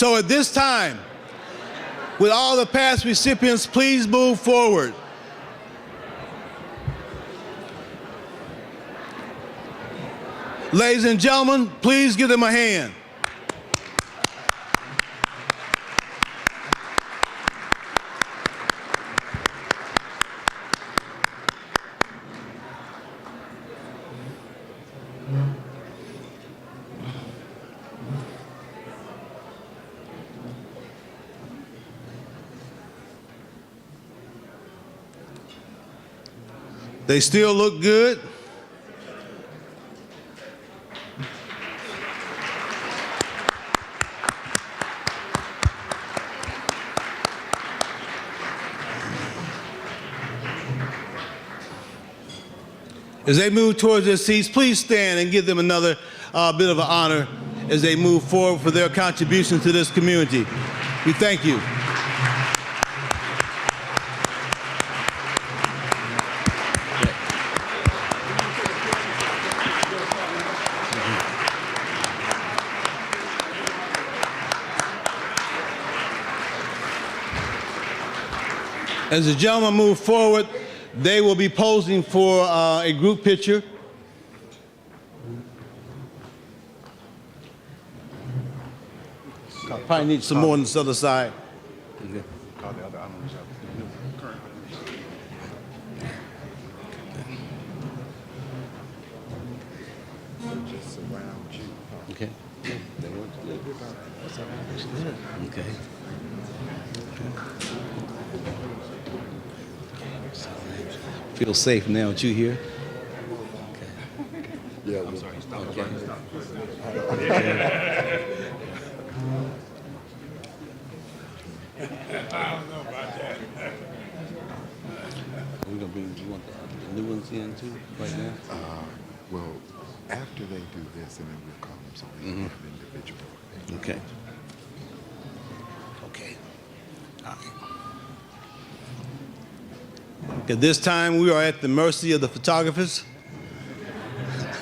So at this time, with all the past recipients, please move forward. Ladies and gentlemen, please give them a hand. They still look good. As they move towards their seats, please stand and give them another bit of an honor as they move forward for their contributions to this community. We thank you. As the gentlemen move forward, they will be posing for a group picture. Probably need some more on this other side. Okay. Okay. Feel safe now that you're here? Okay. Yeah, I'm sorry. Okay. I don't know about that. We're gonna bring, you want the new ones in too, right now? Well, after they do this, and then we'll call them so we can have individual. Okay. Okay. All right. At this time, we are at the mercy of the photographers.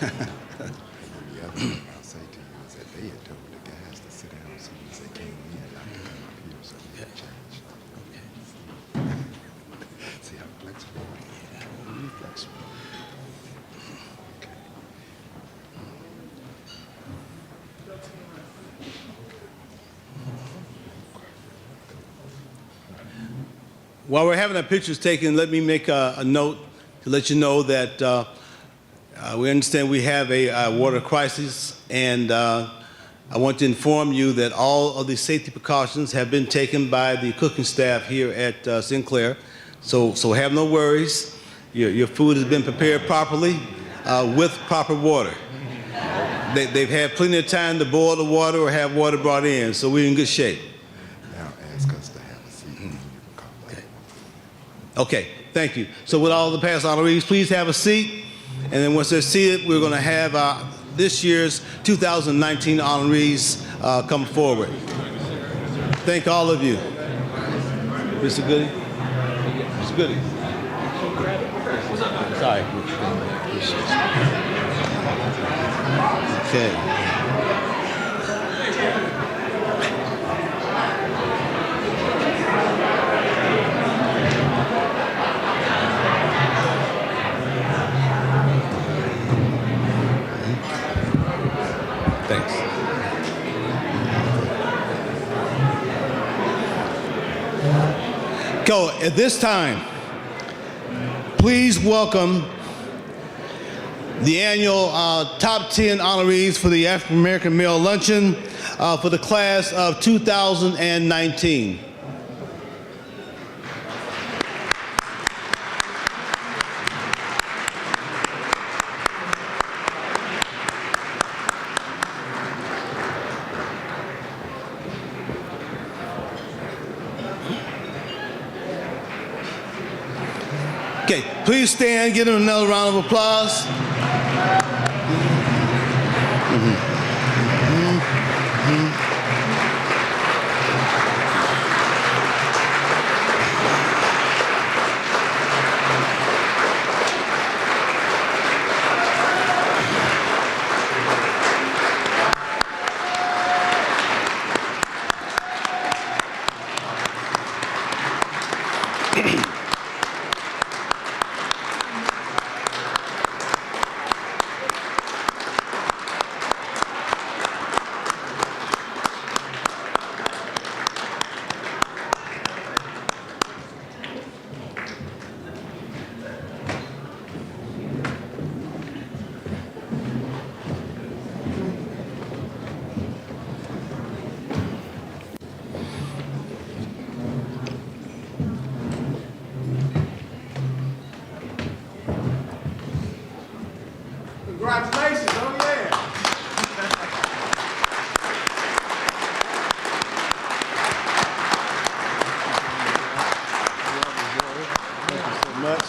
The other thing I'll say to you is that they had told the guys to sit down as soon as they came in, not to come up here, so we can change. Okay. See how flexible we are? Yeah, we're flexible. Okay. While we're having our pictures taken, let me make a note to let you know that we understand we have a water crisis, and I want to inform you that all of the safety precautions have been taken by the cooking staff here at Sinclair. So have no worries. Your food has been prepared properly with proper water. They've had plenty of time to boil the water or have water brought in, so we're in good shape. Now ask us to have a seat. Okay, thank you. So with all the past honorees, please have a seat. And then once they're seated, we're going to have this year's 2019 honorees come forward. Thank all of you. Mr. Goody? Mr. Goody? Sorry. Okay. Thanks. Go. At this time, please welcome the annual top 10 honorees for the African American Male Luncheon for the class of 2019. Okay, please stand, give them another round of applause. Congratulations, oh yeah. Thank you so much.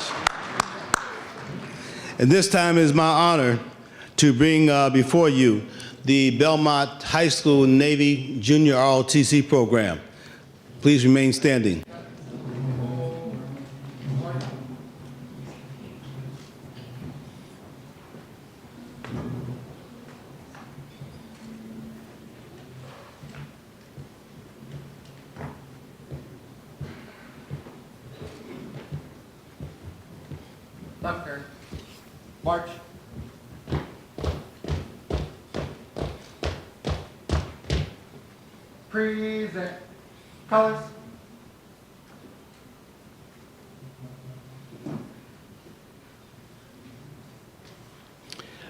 And this time it is my honor to bring before you the Belmont High School Navy Junior ROTC program. Please remain standing. Left guard. March. Present. Colors.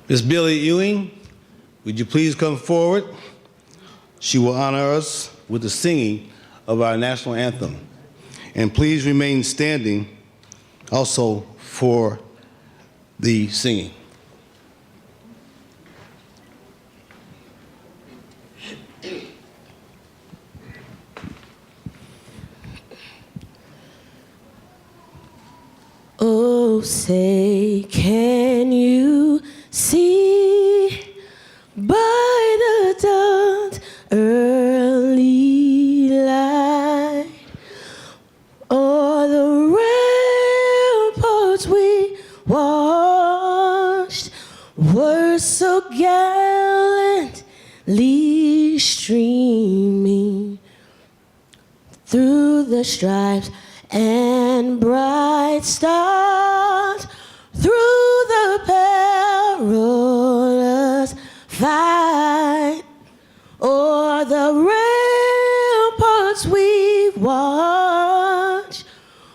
Ms. Billy Ewing, would you please come forward? She will honor us with the singing of our national anthem. And please remain standing also for the singing. Oh, say, can you see by the dawn's early light, o'er the ramparts we watched were so gallantly streaming through the stripes and bright stars, through the perilous fight, o'er the ramparts we watched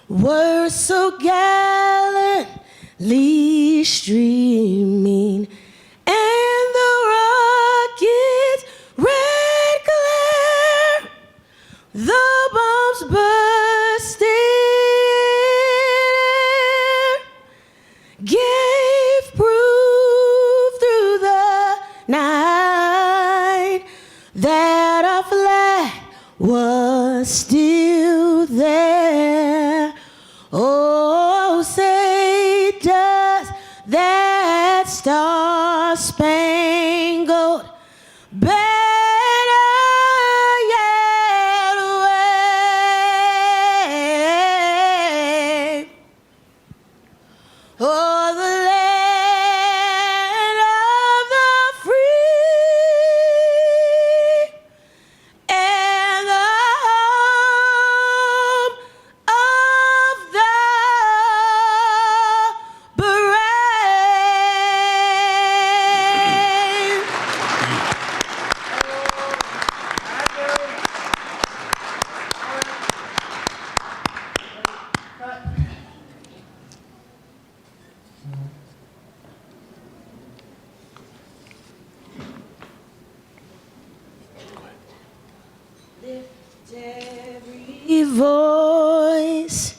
were so gallantly streaming, and the rocket's red glare, the bombs bursting, gave proof through the night that our flag was still there. Oh, say does that star-spangled banner yet wave o'er the land of the free and the home of the brave? Lift every voice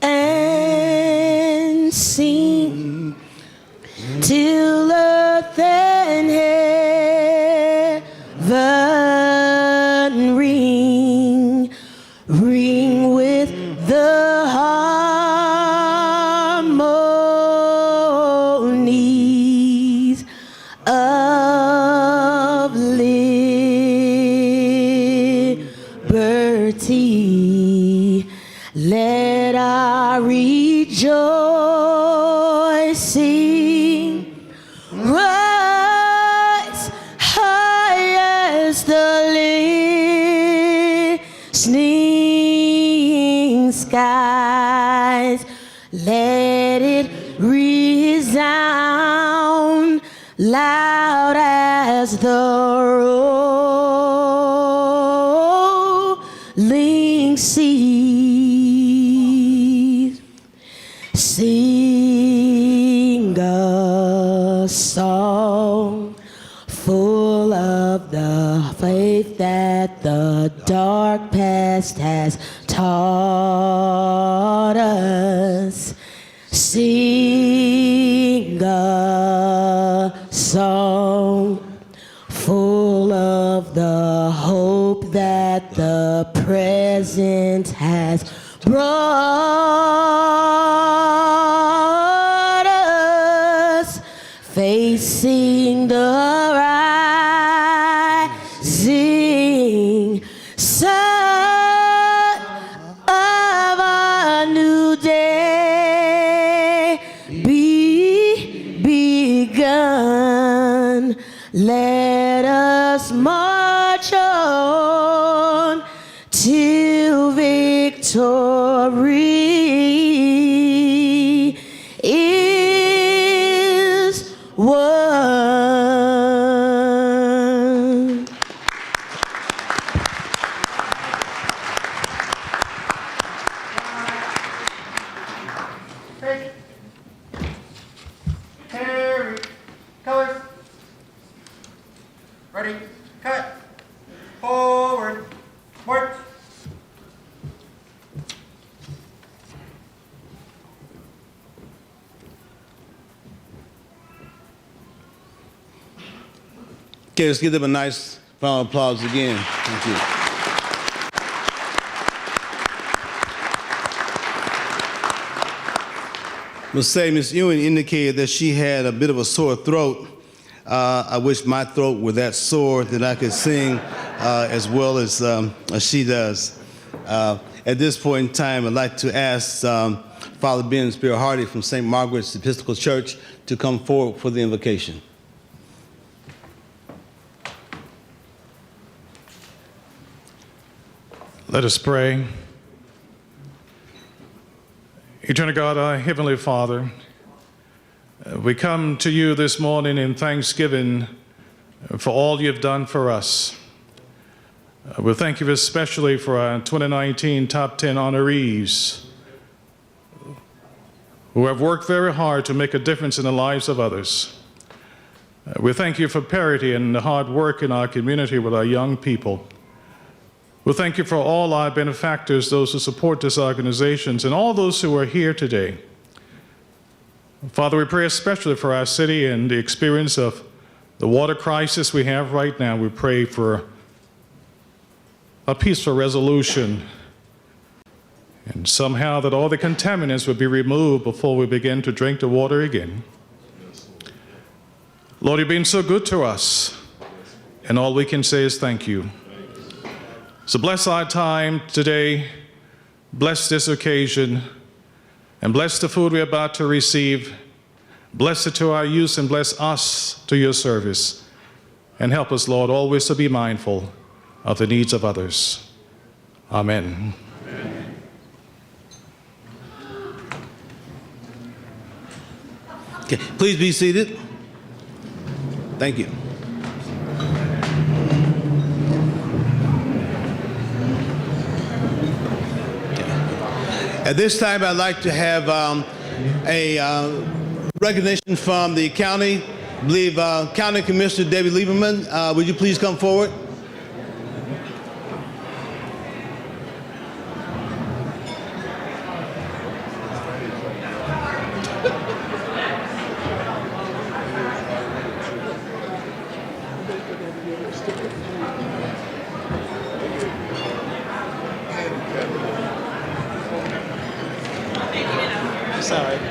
and sing till earth and heaven ring, ring with the harmonies of liberty. Let our rejoicing rise high as the listening sky. skies. Let it resound loud as the rolling seas. Sing a song full of the faith that the dark past has taught us. Sing a song full of the hope that the present has brought us, facing the rising sun of a new day begun. Let us march on till victory is won. Take. Carry. Colors. Ready. Cut. Forward. March. Okay, let's give them a nice round of applause again. Thank you. Must say, Ms. Ewing indicated that she had a bit of a sore throat. I wish my throat were that sore that I could sing as well as she does. At this point in time, I'd like to ask Father Ben Spear Hardy from St. Margaret's Episcopal Church to come forward for the invocation. Let us pray. Eternal God, our Heavenly Father, we come to you this morning in thanksgiving for all you've done for us. We thank you especially for our 2019 Top 10 honorees who have worked very hard to make a difference in the lives of others. We thank you for Parity and the hard work in our community with our young people. We thank you for all our benefactors, those who support these organizations, and all those who are here today. Father, we pray especially for our city and the experience of the water crisis we have right now. We pray for a peaceful resolution, and somehow that all the contaminants would be removed before we begin to drink the water again. Lord, you've been so good to us, and all we can say is thank you. So bless our time today, bless this occasion, and bless the food we're about to receive. Bless it to our use and bless us to your service. And help us, Lord, always to be mindful of the needs of others. Amen. Amen. Okay, please be seated. Thank you. At this time, I'd like to have a recognition from the county. I believe County Commissioner David Lieberman, would you please come forward? Sorry. Is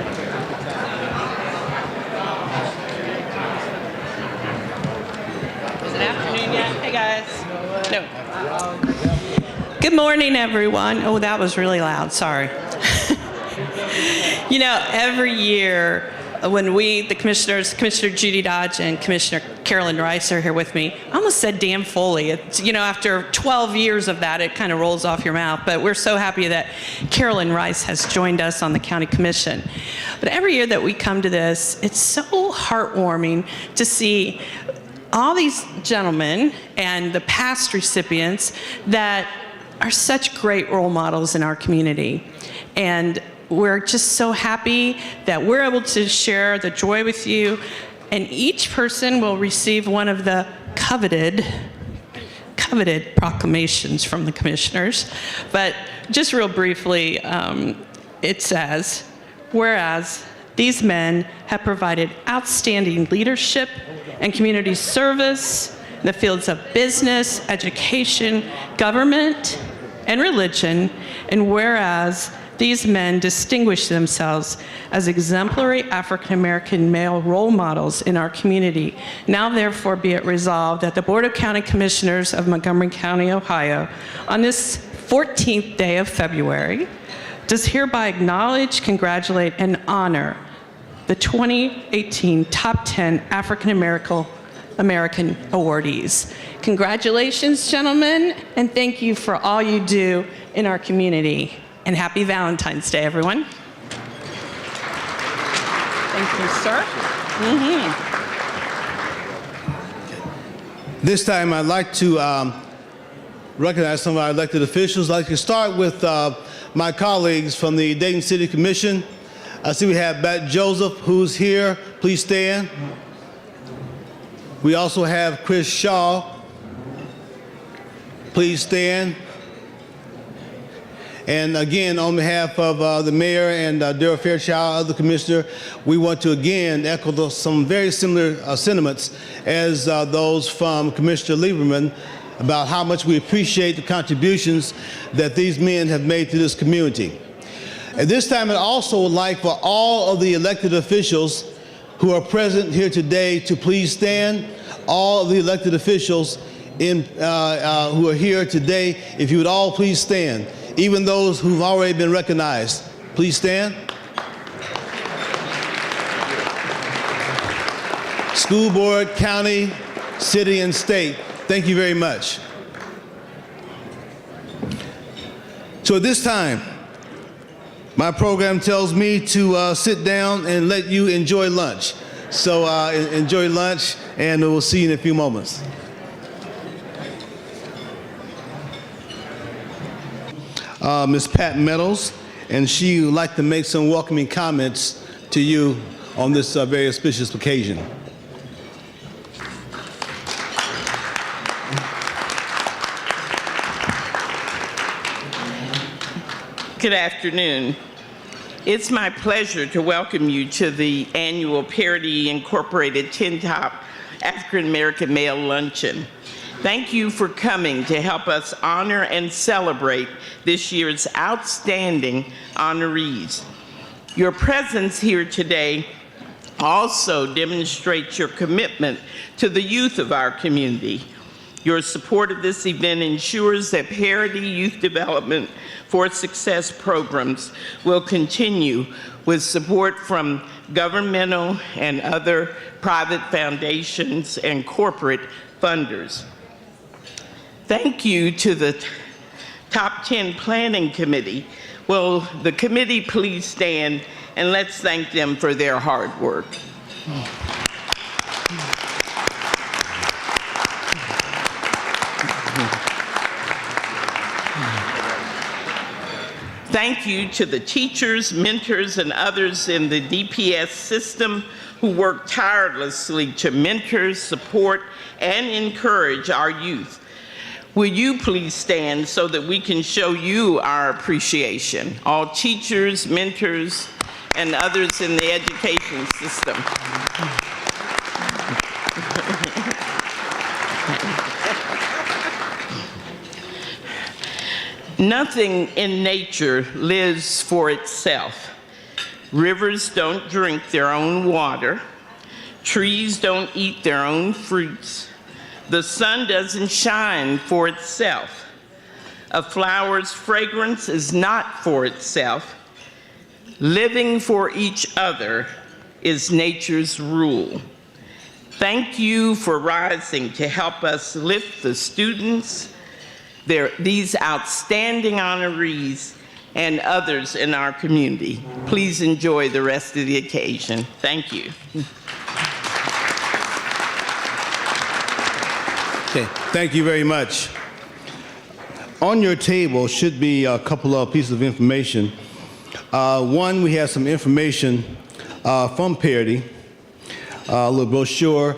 it afternoon yet? Hey guys. No. Good morning, everyone. Oh, that was really loud. Sorry. You know, every year when we, the commissioners, Commissioner Judy Dodge and Commissioner Carolyn Rice are here with me. I almost said Dan Foley. It's, you know, after 12 years of that, it kind of rolls off your mouth. But we're so happy that Carolyn Rice has joined us on the County Commission. But every year that we come to this, it's so heartwarming to see all these gentlemen and the past recipients that are such great role models in our community. And we're just so happy that we're able to share the joy with you. And each person will receive one of the coveted proclamations from the commissioners. But just real briefly, it says, whereas these men have provided outstanding leadership and community service in the fields of business, education, government, and religion, and whereas these men distinguish themselves as exemplary African-American male role models in our community. Now therefore be it resolved that the Board of County Commissioners of Montgomery County, Ohio, on this 14th day of February, does hereby acknowledge, congratulate, and honor the 2018 Top 10 African-American awardees. Congratulations, gentlemen, and thank you for all you do in our community. And happy Valentine's Day, everyone. Thank you, sir. This time, I'd like to recognize some of our elected officials. I'd like to start with my colleagues from the Dayton City Commission. I see we have Bat Joseph, who's here. Please stand. We also have Chris Shaw. Please stand. And again, on behalf of the mayor and Darrell Fairchild, other commissioner, we want to again echo some very similar sentiments as those from Commissioner Lieberman about how much we appreciate the contributions that these men have made to this community. At this time, I'd also would like for all of the elected officials who are present here today to please stand. All of the elected officials who are here today, if you would all please stand. Even those who've already been recognized, please stand. School board, county, city, and state, thank you very much. So at this time, my program tells me to sit down and let you enjoy lunch. So enjoy lunch, and we'll see you in a few moments. Ms. Pat Meadows, and she would like to make some welcoming comments to you on this very auspicious occasion. Good afternoon. It's my pleasure to welcome you to the annual Parity Incorporated 10 Top African American Male Luncheon. Thank you for coming to help us honor and celebrate this year's outstanding honorees. Your presence here today also demonstrates your commitment to the youth of our community. Your support of this event ensures that Parity Youth Development for Success programs will continue with support from governmental and other private foundations and corporate funders. Thank you to the Top 10 Planning Committee. Will the committee please stand, and let's thank them for their hard work. Thank you to the teachers, mentors, and others in the DPS system who work tirelessly to mentor, support, and encourage our youth. Will you please stand so that we can show you our appreciation, all teachers, mentors, and others in the education system. Nothing in nature lives for itself. Rivers don't drink their own water. Trees don't eat their own fruits. The sun doesn't shine for itself. A flower's fragrance is not for itself. Living for each other is nature's rule. Thank you for rising to help us lift the students, these outstanding honorees, and others in our community. Please enjoy the rest of the occasion. Thank you. Okay, thank you very much. On your table should be a couple of pieces of information. One, we have some information from Parity, a little brochure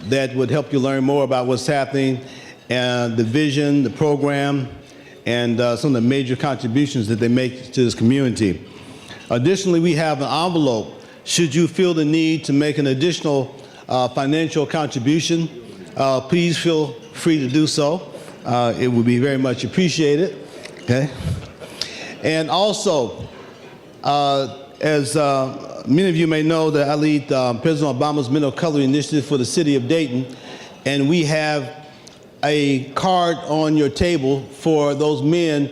that would help you learn more about what's happening, and the vision, the program, and some of the major contributions that they make to this community. Additionally, we have an envelope. Should you feel the need to make an additional financial contribution, please feel free to do so. It would be very much appreciated. Okay. And also, as many of you may know, that I lead President Obama's Men of Color Initiative for the city of Dayton, and we have a card on your table for those men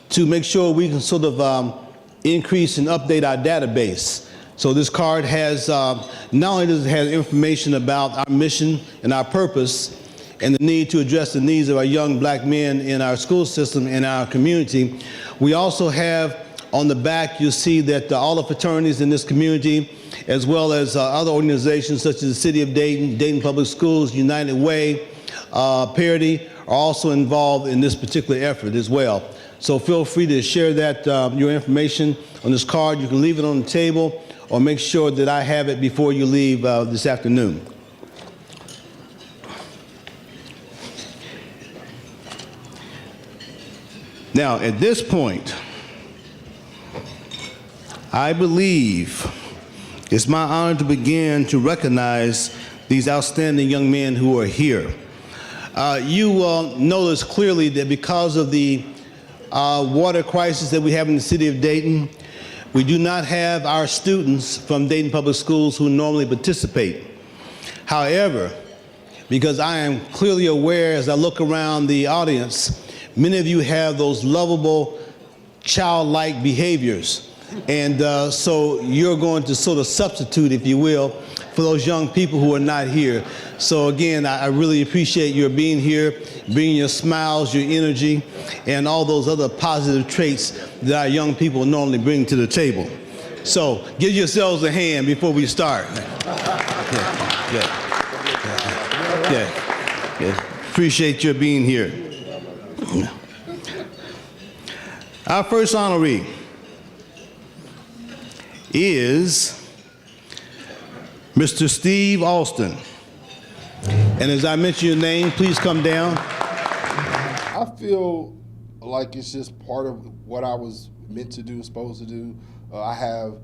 to make sure we can sort of increase and update our database. So this card has, not only does it have information about our mission and our purpose and the need to address the needs of our young black men in our school system and our community, we also have on the back, you'll see that all the fraternities in this community, as well as other organizations such as the City of Dayton, Dayton Public Schools, United Way, Parity, are also involved in this particular effort as well. So feel free to share that, your information on this card. You can leave it on the table or make sure that I have it before you leave this afternoon. Now, at this point, I believe it's my honor to begin to recognize these outstanding young men who are here. You notice clearly that because of the water crisis that we have in the city of Dayton, we do not have our students from Dayton Public Schools who normally participate. However, because I am clearly aware as I look around the audience, many of you have those lovable, childlike behaviors. And so you're going to sort of substitute, if you will, for those young people who are not here. So again, I really appreciate your being here, bringing your smiles, your energy, and all those other positive traits that our young people normally bring to the table. So give yourselves a hand before we start. Yeah. Appreciate your being here. Our first honoree is Mr. Steve Alston. And as I mention your name, please come down. I feel like it's just part of what I was meant to do, supposed to do. I have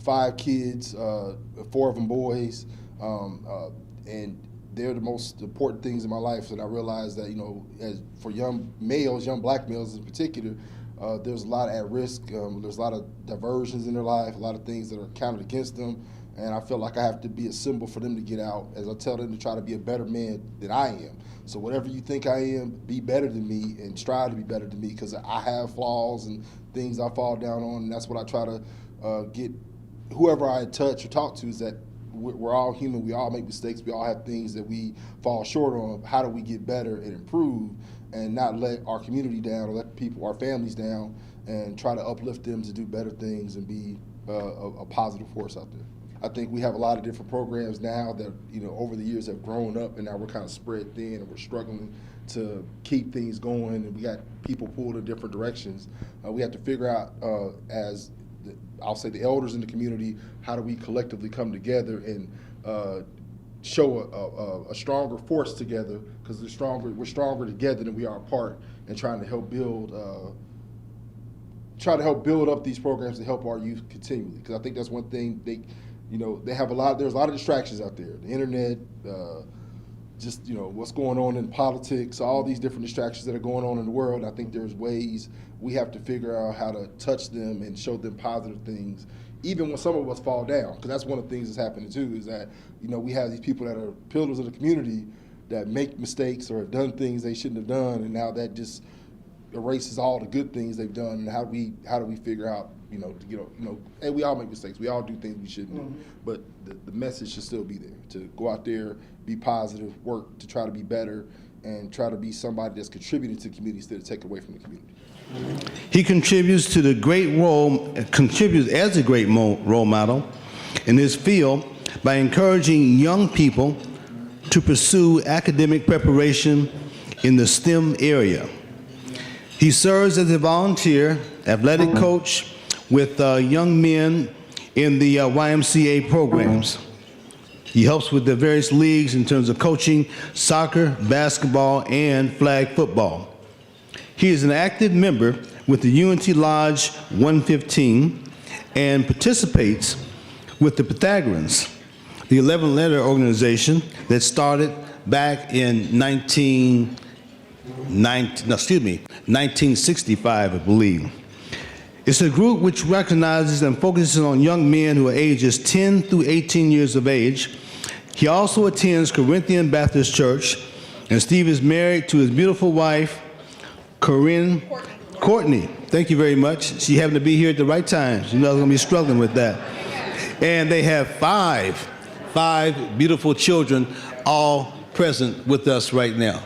5 kids, 4 of them boys, and they're the most important things in my life. And I realized that, you know, as for young males, young black males in particular, there's a lot at risk. There's a lot of diversions in their life, a lot of things that are counted against them. And I feel like I have to be a symbol for them to get out as I tell them to try to be a better man than I am. So whatever you think I am, be better than me and strive to be better than me, because I have flaws and things I fall down on, and that's what I try to get whoever I touch or talk to, is that we're all human, we all make mistakes, we all have things that we fall short on. How do we get better and improve and not let our community down or let people, our families down, and try to uplift them to do better things and be a positive force out there. I think we have a lot of different programs now that, you know, over the years have grown up, and now we're kind of spread thin and we're struggling to keep things going, and we got people pulled in different directions. We have to figure out as I'll say the elders in the community, how do we collectively come together and show a stronger force together, because we're stronger together than we are apart, and trying to help build up these programs to help our youth continually. Because I think that's one thing there's a lot of distractions out there. The internet, just, you know, what's going on in politics, all these different distractions that are going on in the world. And I think there's ways we have to figure out how to touch them and show them positive things, even when some of us fall down. Because that's one of the things that's happening too, is that, you know, we have these people that are pillars of the community that make mistakes or have done things they shouldn't have done, and now that just erases all the good things they've done. And how do we figure out, and we all make mistakes. We all do things we shouldn't do. But the message should still be there, to go out there, be positive, work to try to be better, and try to be somebody that's contributing to the community instead of taking away from the community. He contributes as a great role model in his field by encouraging young people to pursue academic preparation in the STEM area. He serves as a volunteer athletic coach with young men in the YMCA programs. He helps with the various leagues in terms of coaching soccer, basketball, and flag football. He is an active member with the Unity Lodge 115 and participates with the Pythagoreans, the 11-letter organization that started back in 1965, I believe. It's a group which recognizes and focuses on young men who are ages 10 through 18 years of age. He also attends Corinthian Baptist Church, and Steve is married to his beautiful wife, Courtney. Thank you very much. She happened to be here at the right time. She knows I'm going to be struggling with that. And they have five beautiful children, all present with us right now.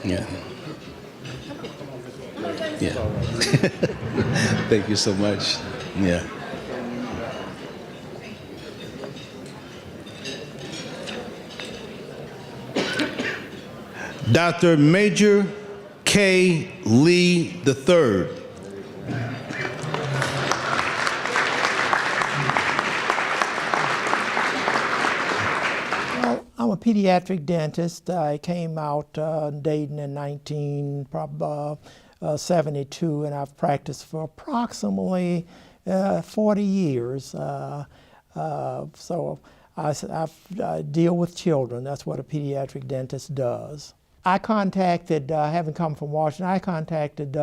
Yeah. Yeah. Thank you so much. Yeah. Dr. Major K. Lee III. I'm a pediatric dentist. I came out in Dayton in 1972, and I've practiced for approximately 40 years. So I deal with children. That's what a pediatric dentist does. I contacted, having come from Washington, I contacted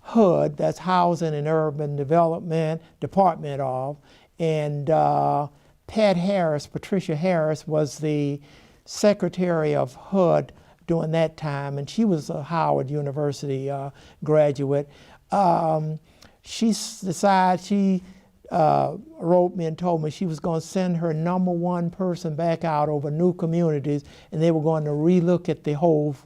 HUD, that's Housing and Urban Development Department of, and Pat Harris, Patricia Harris, was the secretary of HUD during that time, and she was a Howard University graduate. She decided, she wrote me and told me she was going to send her #1 person back out over new communities, and they were going to relook at the whole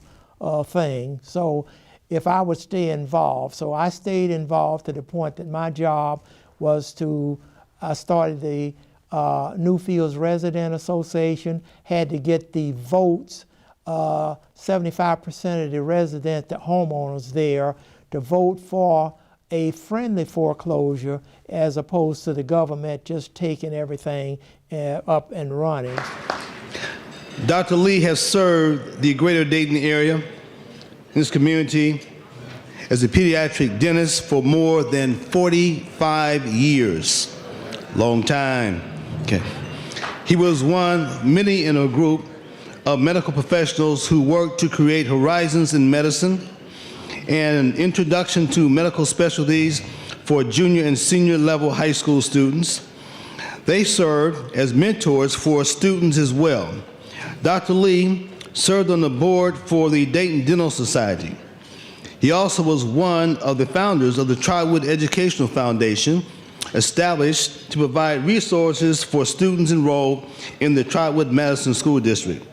thing. So if I would stay involved. So I stayed involved to the point that my job was to, I started the Newfields Resident Association, had to get the votes, 75% of the resident, the homeowners there, to vote for a friendly foreclosure as opposed to the government just taking everything up and running. Dr. Lee has served the greater Dayton area in this community as a pediatric dentist for more than 45 years. Long time. Okay. He was many in a group of medical professionals who worked to create horizons in medicine and an introduction to medical specialties for junior and senior level high school students. They served as mentors for students as well. Dr. Lee served on the board for the Dayton Dental Society. He also was one of the founders of the Trotwood Educational Foundation, established to provide resources for students enrolled in the Trotwood Madison School District.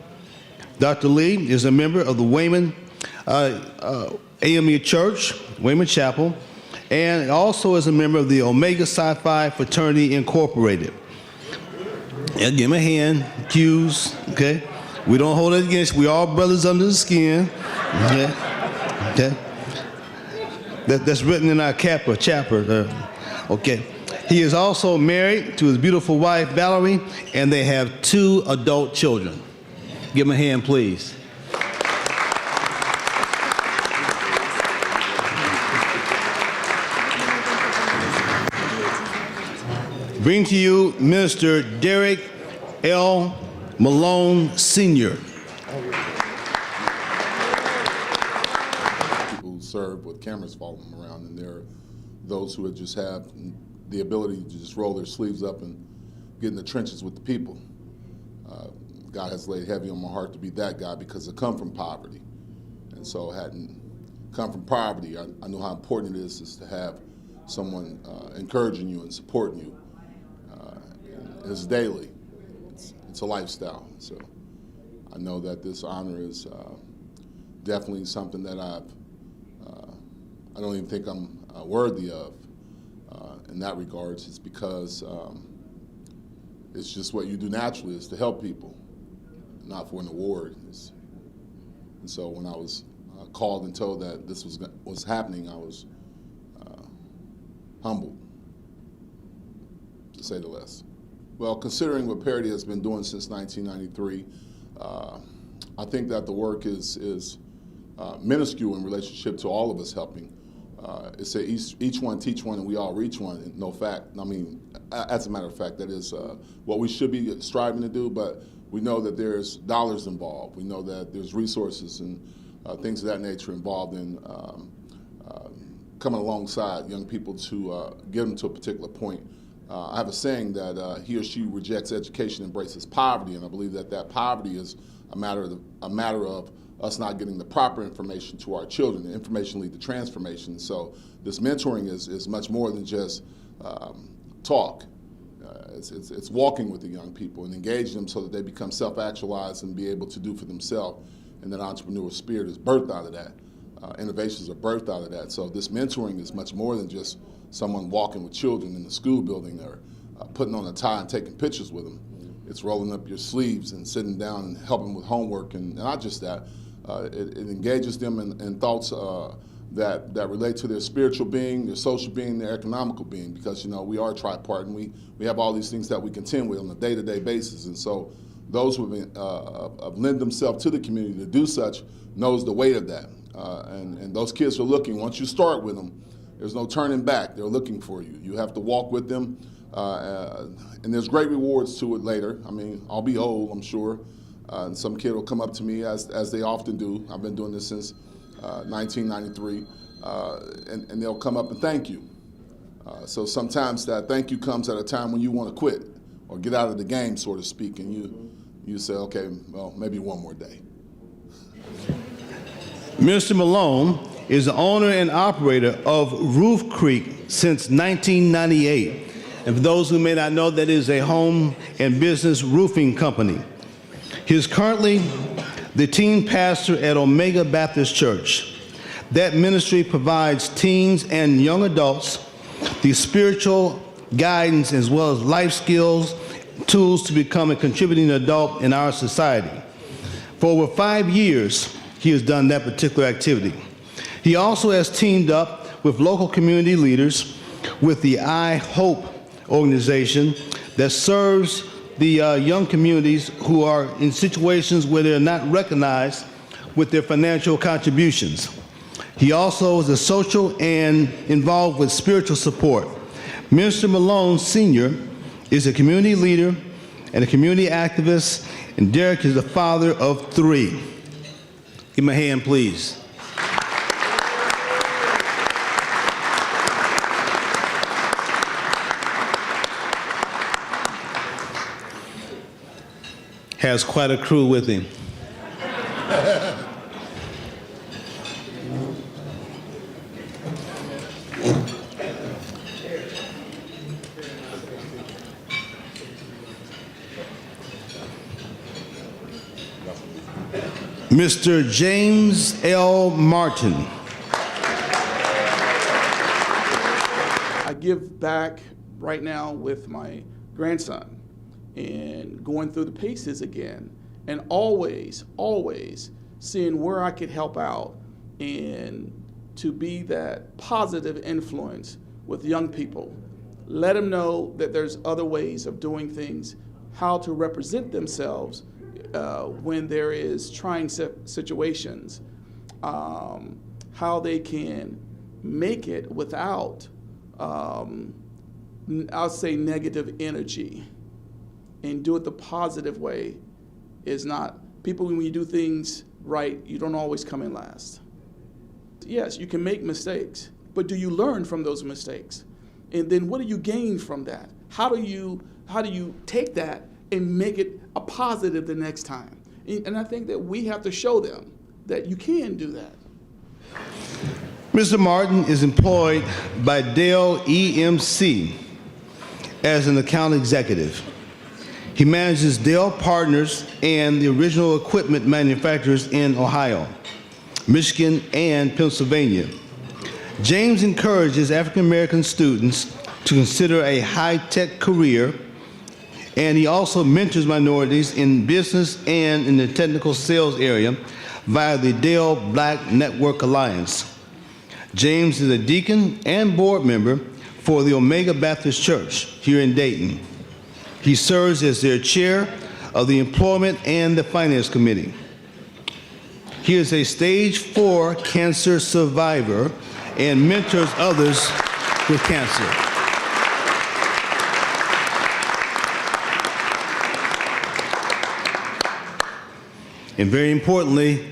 Dr. Lee is a member of the Wayman AME Church, Wayman Chapel, and also is a member of the Omega Psi Phi Fraternity Incorporated. Yeah, give him a hand, Q's, okay? We don't hold it against, we all brothers under the skin, okay? Okay? That's written in our chapter, okay? He is also married to his beautiful wife, Valerie, and they have 2 adult children. Give him a hand, please. Bring to you Minister Derek L. Malone, Sr. Who who serve with cameras following them around, and there are those who just have the ability to just roll their sleeves up and get in the trenches with the people. God has laid heavy on my heart to be that guy because I come from poverty. And so hadn't come from poverty, I know how important it is to have someone encouraging you and supporting you. It's daily. It's a lifestyle. So I know that this honor is definitely something that I don't even think I'm worthy of in that regards. It's because it's just what you do naturally, is to help people, not for an award. And so when I was called and told that this was happening, I was humbled, to say the least. Well, considering what Parity has been doing since 1993, I think that the work is minuscule in relationship to all of us helping. It's a each one teach one and we all reach one. And no fact, I mean, as a matter of fact, that is what we should be striving to do, but we know that there's dollars involved. We know that there's resources and things of that nature involved in coming alongside young people to get them to a particular point. I have a saying that he or she rejects education, embraces poverty, and I believe that that poverty is a matter of us not getting the proper information to our children. The information leads to transformation. So this mentoring is much more than just talk. It's walking with the young people and engaging them so that they become self-actualized and be able to do for themselves. And that entrepreneurial spirit is birthed out of that. Innovations are birthed out of that. So this mentoring is much more than just someone walking with children in the school building or putting on a tie and taking pictures with them. It's rolling up your sleeves and sitting down and helping with homework, and not just that. It engages them in thoughts that relate to their spiritual being, their social being, their economical being, because we are tripartite and we have all these things that we contend with on a day-to-day basis. And so those who have lent themselves to the community to do such knows the weight of that. And those kids are looking, once you start with them, there's no turning back. They're looking for you. You have to walk with them. And there's great rewards to it later. I mean, I'll be old, I'm sure. And some kid will come up to me, as they often do. I've been doing this since 1993. And they'll come up and thank you. So sometimes that thank you comes at a time when you want to quit or get out of the game, so to speak. And you say, okay, well, maybe one more day. Mr. Malone is the owner and operator of Roof Creek since 1998. And for those who may not know, that is a home and business roofing company. He is currently the teen pastor at Omega Baptist Church. That ministry provides teens and young adults the spiritual guidance as well as life skills, tools to become a contributing adult in our society. For over 5 years, he has done that particular activity. He also has teamed up with local community leaders with the I Hope organization that serves the young communities who are in situations where they're not recognized with their financial contributions. He also is a social and involved with spiritual support. Mr. Malone Sr. is a community leader and a community activist, and Derek is the father of 3. Give him a hand, please. Has quite a crew with him. Mr. James L. Martin. I give back right now with my grandson and going through the paces again, and always seeing where I could help out and to be that positive influence with young people. Let them know that there's other ways of doing things, how to represent themselves when there is trying situations, how they can make it without, I'll say, negative energy, and do it the positive way. Is not, people, when you do things right, you don't always come in last. Yes, you can make mistakes, but do you learn from those mistakes? And then what do you gain from that? How do you take that and make it a positive the next time? And I think that we have to show them that you can do that. Mr. Martin is employed by Dell EMC as an account executive. He manages Dell Partners and the original equipment manufacturers in Ohio, Michigan, and Pennsylvania. James encourages African American students to consider a high-tech career, and he also mentors minorities in business and in the technical sales area via the Dell Black Network Alliance. James is a deacon and board member for the Omega Baptist Church here in Dayton. He serves as their chair of the Employment and the Finance Committee. He is a stage 4 cancer survivor and mentors others with cancer. And very importantly,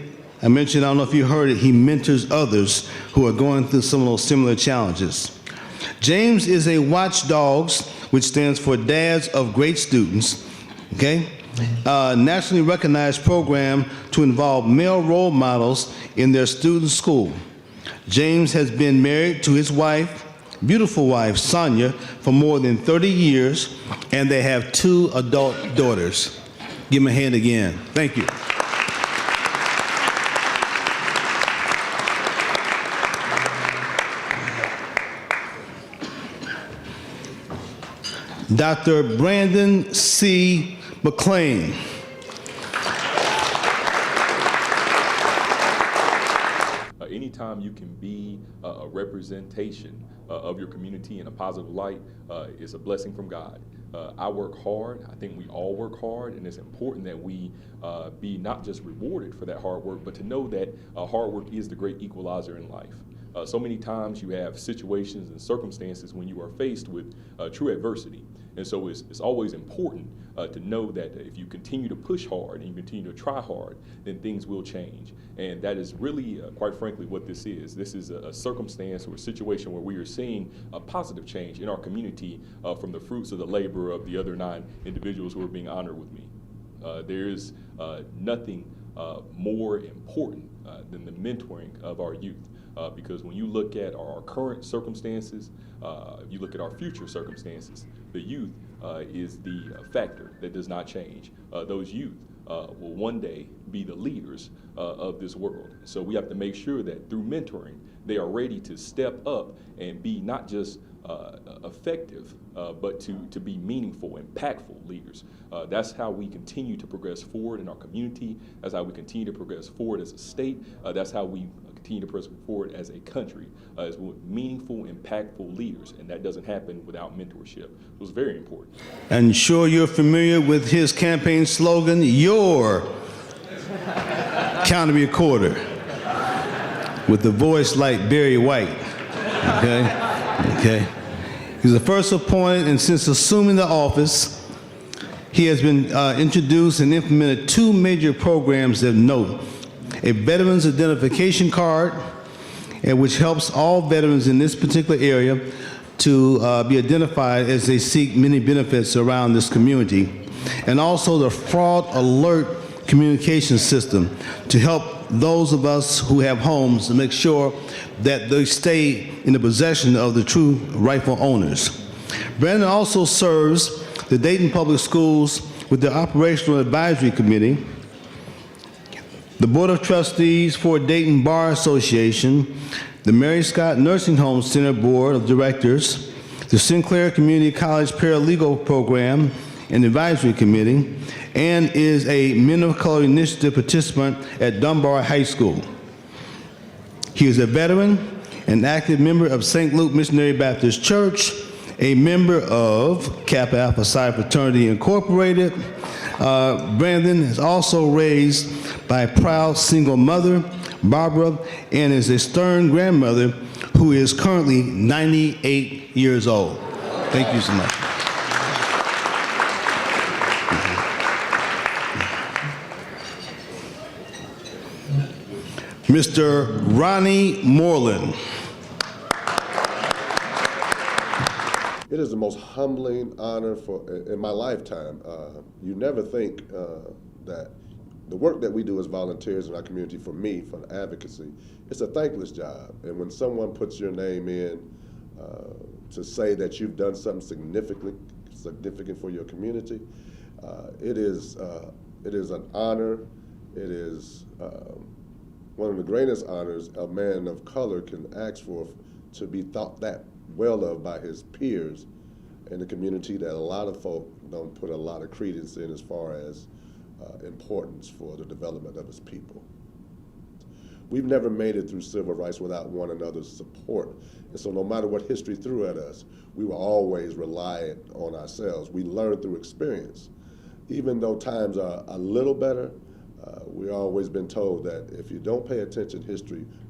I mentioned, I don't know if you heard it, he mentors others who are going through some of those similar challenges. James is a Watchdogs, which stands for Dads of Great Students, okay? Nationally recognized program to involve male role models in their student school. James has been married to his wife, beautiful wife, Sonia, for more than 30 years, and they have 2 adult daughters. Give him a hand again. Thank you. Dr. Brandon C. Mclain. Anytime you can be a representation of your community in a positive light is a blessing from God. I work hard. I think we all work hard, and it's important that we be not just rewarded for that hard work, but to know that hard work is the great equalizer in life. So many times you have situations and circumstances when you are faced with true adversity. And so it's always important to know that if you continue to push hard and you continue to try hard, then things will change. And that is really, quite frankly, what this is. This is a circumstance or a situation where we are seeing a positive change in our community from the fruits of the labor of the other 9 individuals who are being honored with me. There is nothing more important than the mentoring of our youth. Because when you look at our current circumstances, you look at our future circumstances, the youth is the factor that does not change. Those youth will one day be the leaders of this world. So we have to make sure that through mentoring, they are ready to step up and be not just effective, but to be meaningful, impactful leaders. That's how we continue to progress forward in our community. That's how we continue to progress forward as a state. That's how we continue to press forward as a country, as with meaningful, impactful leaders, and that doesn't happen without mentorship. It was very important. I'm sure you're familiar with his campaign slogan, "Your County Recorder," with the voice like Barry White. Okay. He's the first appointed, and since assuming the office, he has been introduced and implemented 2 major programs of note. A Veterans Identification Card, which helps all veterans in this particular area to be identified as they seek many benefits around this community. And also the Fraud Alert Communication System to help those of us who have homes to make sure that they stay in the possession of the true rightful owners. Brandon also serves the Dayton Public Schools with the Operational Advisory Committee, the Board of Trustees for Dayton Bar Association, the Mary Scott Nursing Home Center Board of Directors, the Sinclair Community College Paralegal Program and Advisory Committee, and is a Men of Color Initiative participant at Dunbar High School. He is a veteran, an active member of St. Luke Missionary Baptist Church, a member of Kappa Alpha Psi Fraternity Incorporated. Brandon is also raised by a proud single mother, Barbara, and is a stern grandmother who is currently 98 years old. Thank you so much. Mr. Ronnie Moreland. It is the most humbling honor in my lifetime. You never think that the work that we do as volunteers in our community, for me, for advocacy, it's a thankless job. And when someone puts your name in to say that you've done something significant for your community, it is an honor. It is one of the greatest honors a man of color can ask for, to be thought that well of by his peers in the community that a lot of folk don't put a lot of credence in as far as importance for the development of his people. We've never made it through civil rights without one another's support. And so no matter what history threw at us, we were always reliant on ourselves. We learned through experience. Even though times are a little better, we've always been told that if you don't pay attention,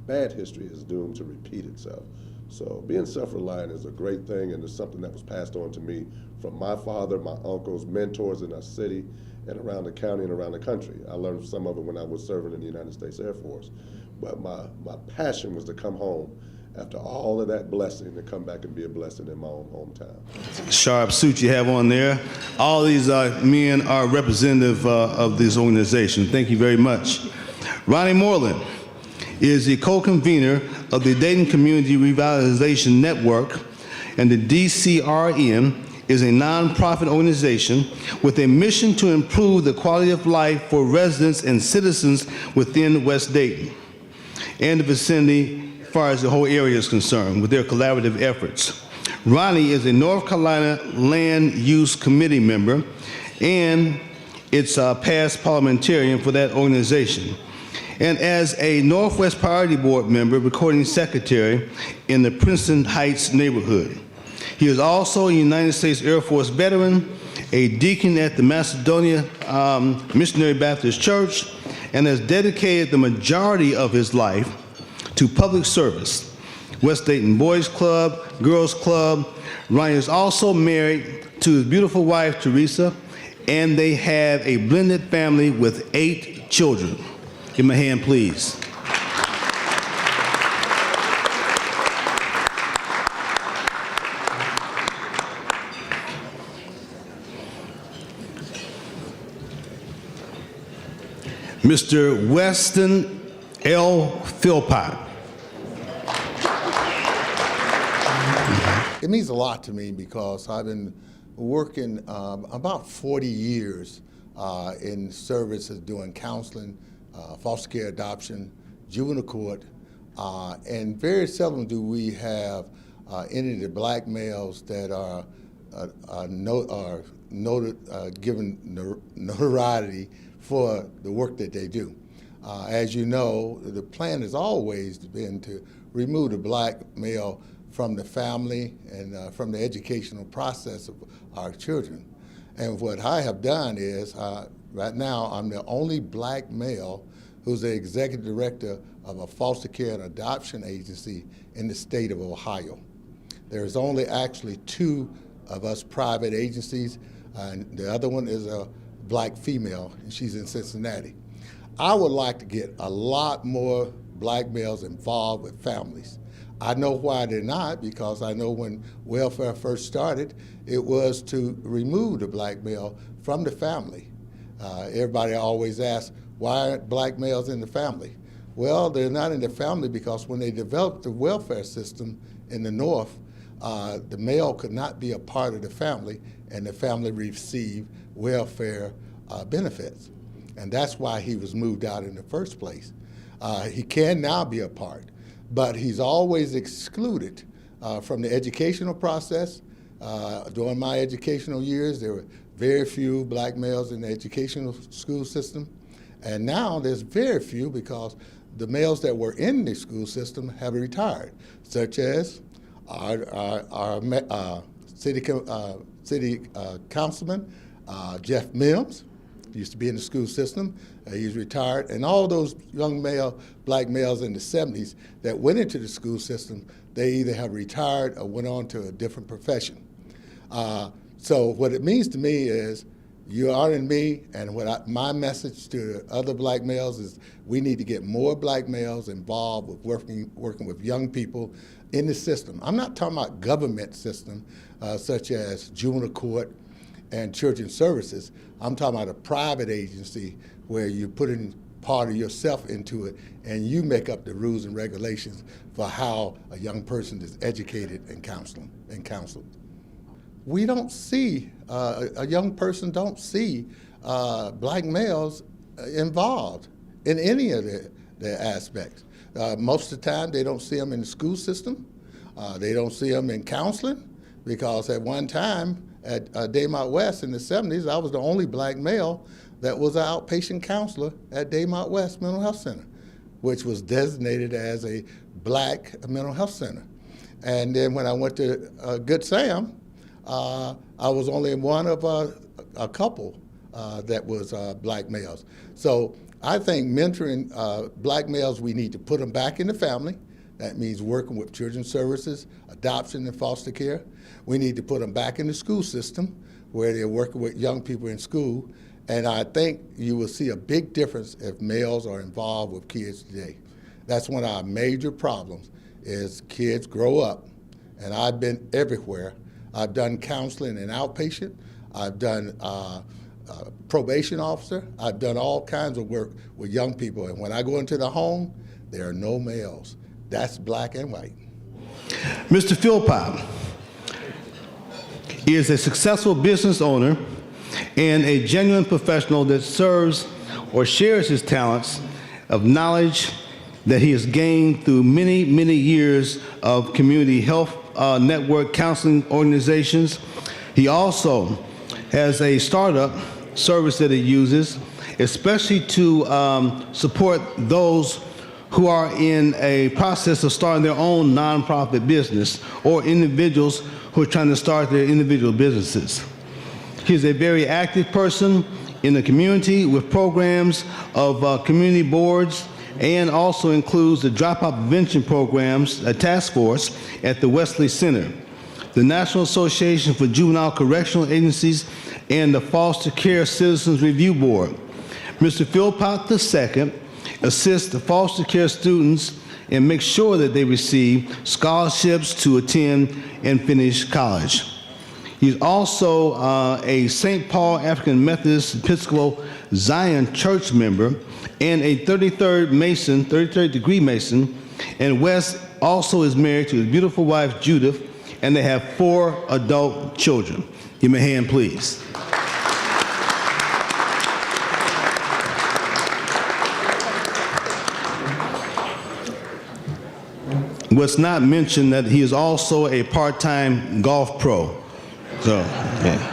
bad history is doomed to repeat itself. So being self-reliant is a great thing, and it's something that was passed on to me from my father, my uncles, mentors in our city, and around the county and around the country. I learned some of it when I was serving in the United States Air Force. But my passion was to come home after all of that blessing, to come back and be a blessing in my own hometown. Sharp suit you have on there. All these men are representative of this organization. Thank you very much. Ronnie Moreland is the co-convener of the Dayton Community Revitalization Network, and the DCRN is a nonprofit organization with a mission to improve the quality of life for residents and citizens within West Dayton and the vicinity as far as the whole area is concerned with their collaborative efforts. Ronnie is a North Carolina Land Use Committee member and it's a past parliamentarian for that organization. And as a Northwest Priority Board member, recording secretary in the Princeton Heights neighborhood. He is also a United States Air Force veteran, a deacon at the Macedonia Missionary Baptist Church, and has dedicated the majority of his life to public service. West Dayton Boys Club, Girls Club. Ronnie is also married to his beautiful wife, Teresa, and they have a blended family with 8 children. Give him a hand, please. Mr. Weston L. Philpot. It means a lot to me because I've been working about 40 years in services doing counseling, foster care adoption, juvenile court, and very seldom do we have any of the black males that are given notoriety for the work that they do. As you know, the plan has always been to remove the black male from the family and from the educational process of our children. And what I have done is, right now, I'm the only black male who's the executive director of a foster care and adoption agency in the state of Ohio. There's only actually 2 of us private agencies, and the other one is a black female, and she's in Cincinnati. I would like to get a lot more black males involved with families. I know why they're not, because I know when welfare first started, it was to remove the black male from the family. Everybody always asks, why aren't black males in the family? Well, they're not in the family because when they developed the welfare system in the North, the male could not be a part of the family, and the family received welfare benefits. And that's why he was moved out in the first place. He can now be a part, but he's always excluded from the educational process. During my educational years, there were very few black males in the educational school system. And now there's very few because the males that were in the school system have retired, such as our city councilman, Jeff Mims, used to be in the school system. He's retired. And all those young black males in the 70s that went into the school system, they either have retired or went on to a different profession. So what it means to me is You honoring me, and my message to other black males is we need to get more black males involved with working with young people in the system. I'm not talking about government system such as juvenile court and children's services. I'm talking about a private agency where you're putting part of yourself into it and you make up the rules and regulations for how a young person is educated and counseled. We don't see, a young person don't see black males involved in any of their aspects. Most of the time, they don't see them in the school system. They don't see them in counseling, because at one time at Daymont West in the 70s, I was the only black male that was an outpatient counselor at Daymont West Mental Health Center, which was designated as a black mental health center. And then when I went to Good Sam, I was only one of a couple that was black males. So I think mentoring black males, we need to put them back in the family. That means working with children's services, adoption and foster care. We need to put them back in the school system where they're working with young people in school. And I think you will see a big difference if males are involved with kids today. That's one of our major problems, is kids grow up, and I've been everywhere. I've done counseling in outpatient. I've done probation officer. I've done all kinds of work with young people. And when I go into the home, there are no males. That's black and white. Mr. Philpot is a successful business owner and a genuine professional that serves or shares his talents of knowledge that he has gained through many, many years of community health network counseling organizations. He also has a startup service that he uses, especially to support those who are in a process of starting their own nonprofit business, or individuals who are trying to start their individual businesses. He's a very active person in the community with programs of community boards, and also includes the dropout prevention programs, a task force at the Wesley Center, the National Association for Juvenile Correctional Agencies, and the Foster Care Citizens Review Board. Mr. Philpot II assists the foster care students and makes sure that they receive scholarships to attend and finish college. He's also a St. Paul African Methodist Episcopal Zion Church member and a 33rd degree Mason. And Wes also is married to his beautiful wife, Judith, and they have 4 adult children. Give me a hand, please. What's not mentioned that he is also a part-time golf pro. So, yeah.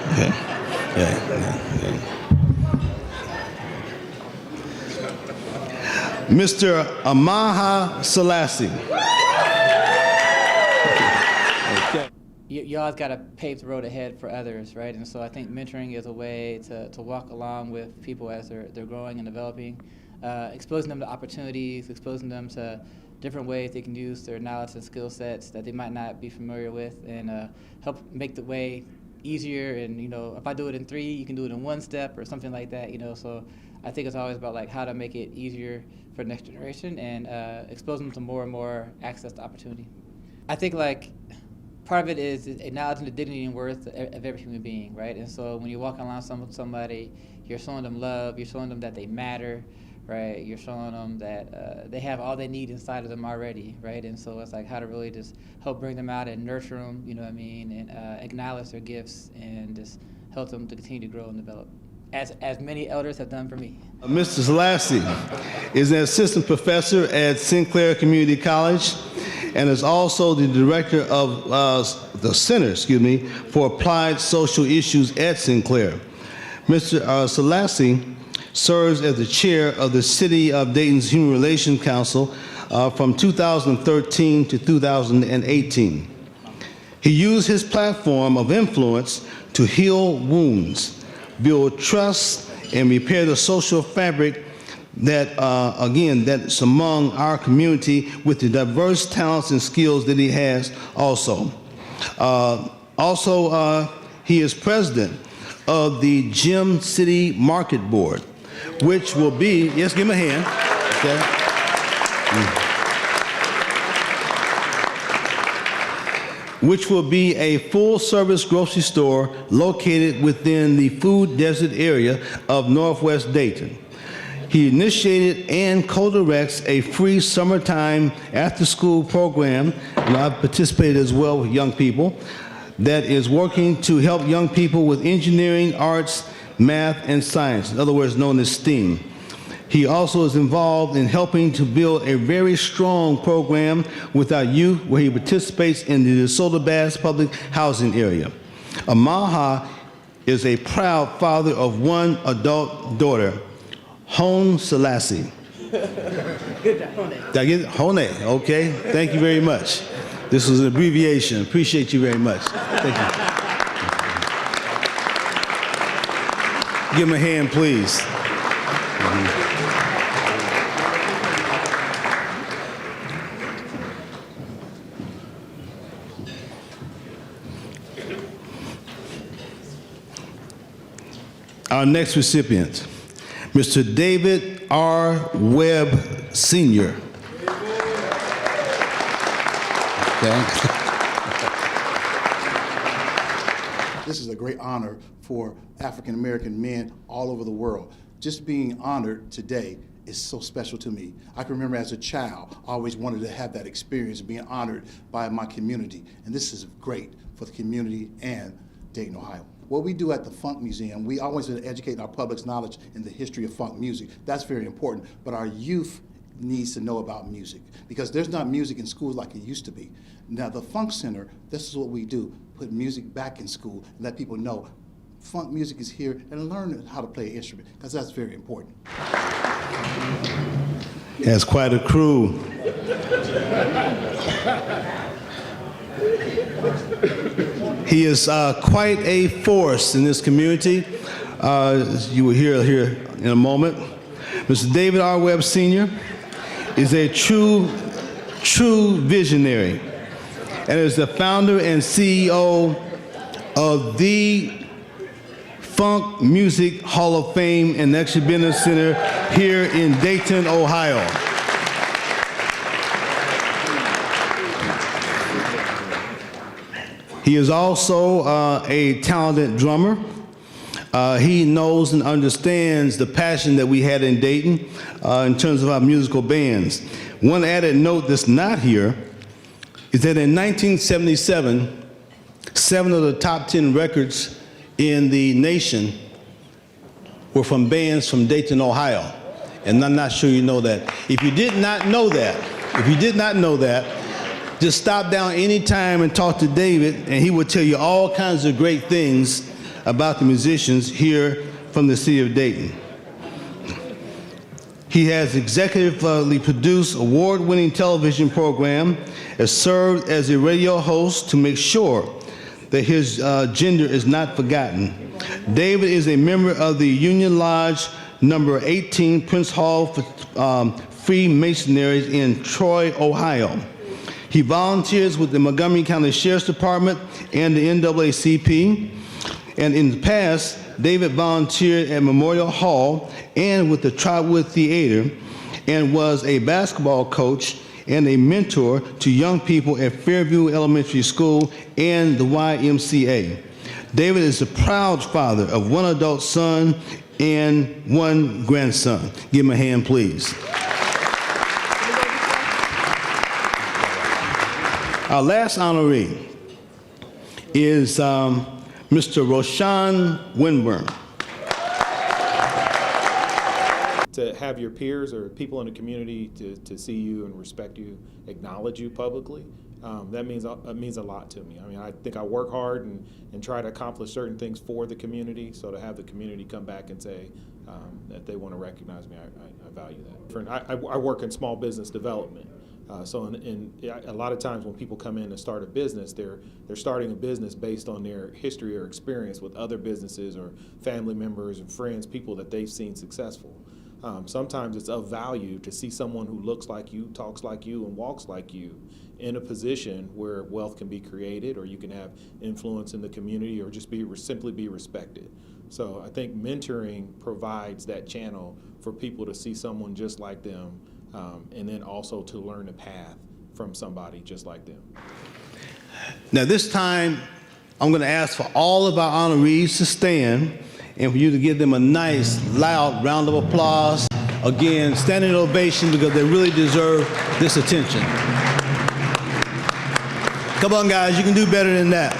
Mr. Amaha Selassie. You always got to pave the road ahead for others, right? And so I think mentoring is a way to walk along with people as they're growing and developing, exposing them to opportunities, exposing them to different ways they can use their knowledge and skill sets that they might not be familiar with, and help make the way easier. And if I do it in 3, you can do it in 1 step or something like that. So I think it's always about how to make it easier for the next generation and expose them to more and more access to opportunity. I think part of it is acknowledging the dignity and worth of every human being, right? And so when you walk along somebody, you're showing them love, you're showing them that they matter, right? You're showing them that they have all they need inside of them already, right? And so it's how to really just help bring them out and nurture them, and acknowledge their gifts and just help them to continue to grow and develop, as many elders have done for me. Mr. Selassie is an assistant professor at Sinclair Community College and is also the director of the Center, for Applied Social Issues at Sinclair. Mr. Selassie serves as the chair of the City of Dayton's Human Relations Council from 2013 to 2018. He used his platform of influence to heal wounds, build trust, and repair the social fabric that, that's among our community with the diverse talents and skills that he has also. He is president of the Gem City Market Board, which will be, yes, give him a hand, okay? Which will be a full-service grocery store located within the food desert area of Northwest Dayton. He initiated and co-directs a free summertime after-school program, and I've participated as well with young people, that is working to help young people with engineering, arts, math, and science, in other words, known as STEAM. He also is involved in helping to build a very strong program with our youth where he participates in the DeSoto Bass public housing area. Amaha is a proud father of one adult daughter, Amaha Selassie. Good job, Hone. Did I get it? Hone, okay. Thank you very much. This was an abbreviation. Appreciate you very much. Thank you. Give him a hand, please. Our next recipient, Mr. David R.Webb, Sr. Okay. This is a great honor for African American men all over the world. Just being honored today is so special to me. I can remember as a child, I always wanted to have that experience of being honored by my community. And this is great for the community and Dayton, Ohio. What we do at the Funk Museum, we always educate our public's knowledge in the history of funk music. That's very important, but our youth needs to know about music because there's not music in schools like it used to be. Now the TheFunkCenter, this is what we do, put music back in school and let people know funk music is here and learn how to play an instrument because that's very important. He has quite a crew. He is quite a force in this community. You will hear here in a moment. Mr. David R.Webb Sr. is a true visionary and is the founder and CEO of the Funk Music Hall of Fame and Exhibition Center here in Dayton, Ohio. He is also a talented drummer. He knows and understands the passion that we had in Dayton in terms of our musical bands. One added note that's not here is that in 1977, 7 of the top 10 records in the nation were from bands from Dayton, Ohio. And I'm not sure you know that. If you did not know that, just stop down anytime and talk to David, and he will tell you all kinds of great things about the musicians here from the city of Dayton. He has executively produced award-winning television program, has served as a radio host to make sure that his gender is not forgotten. David is a member of the Union Lodge number 18 Prince Hall Freemasonry in Troy, Ohio. He volunteers with the Montgomery County Sheriff's Department and the NAACP. And in the past, David volunteered at Memorial Hall and with the Trotwood Theater and was a basketball coach and a mentor to young people at Fairview Elementary School and the YMCA. David is a proud father of one adult son and one grandson. Give him a hand, please. Our last honoree is Mr. Roshawn Winburn. To have your peers or people in the community to see you and respect you, acknowledge you publicly, that means a lot to me. I mean, I think I work hard and try to accomplish certain things for the community, so to have the community come back and say that they want to recognize me, I value that. I work in small business development. So a lot of times when people come in and start a business, they're starting a business based on their history or experience with other businesses or family members and friends, people that they've seen successful. Sometimes it's of value to see someone who looks like you, talks like you, and walks like you in a position where wealth can be created or you can have influence in the community or just simply be respected. So I think mentoring provides that channel for people to see someone just like them, and then also to learn a path from somebody just like them. Now this time, I'm going to ask for all of our honorees to stand and for you to give them a nice, loud round of applause. Again, standing ovation because they really deserve this attention. Come on, guys, you can do better than that.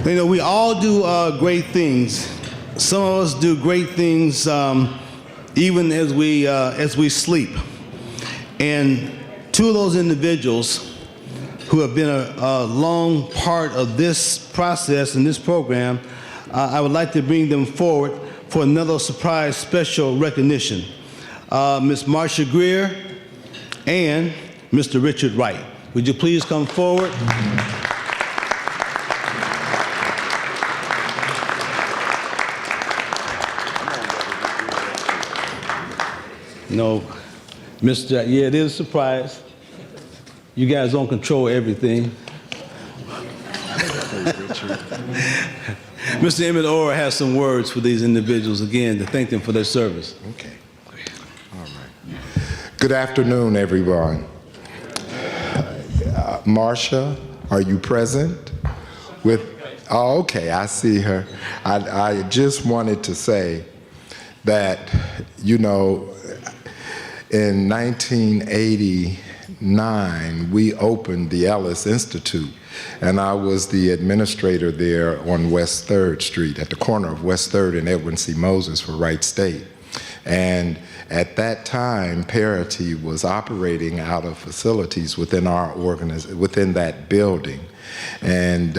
You know, we all do great things. Some of us do great things even as we sleep. And two of those individuals who have been a long part of this process and this program, I would like to bring them forward for another surprise special recognition. Ms. Marsha Greer and Mr. Richard Wright. Would you please come forward? No, Mr. Yeah, it is a surprise. You guys don't control everything. Mr. Emmett Orr has some words for these individuals, again, to thank them for their service. Okay. All right. Good afternoon, everyone. Marsha, are you present? Oh, okay, I see her. I just wanted to say that, you know, in 1989, we opened the Ellis Institute, and I was the administrator there on West 3rd Street, at the corner of West 3rd and Edwin C. Moses for Wright State. And at that time, Parity was operating out of facilities within our within that building. And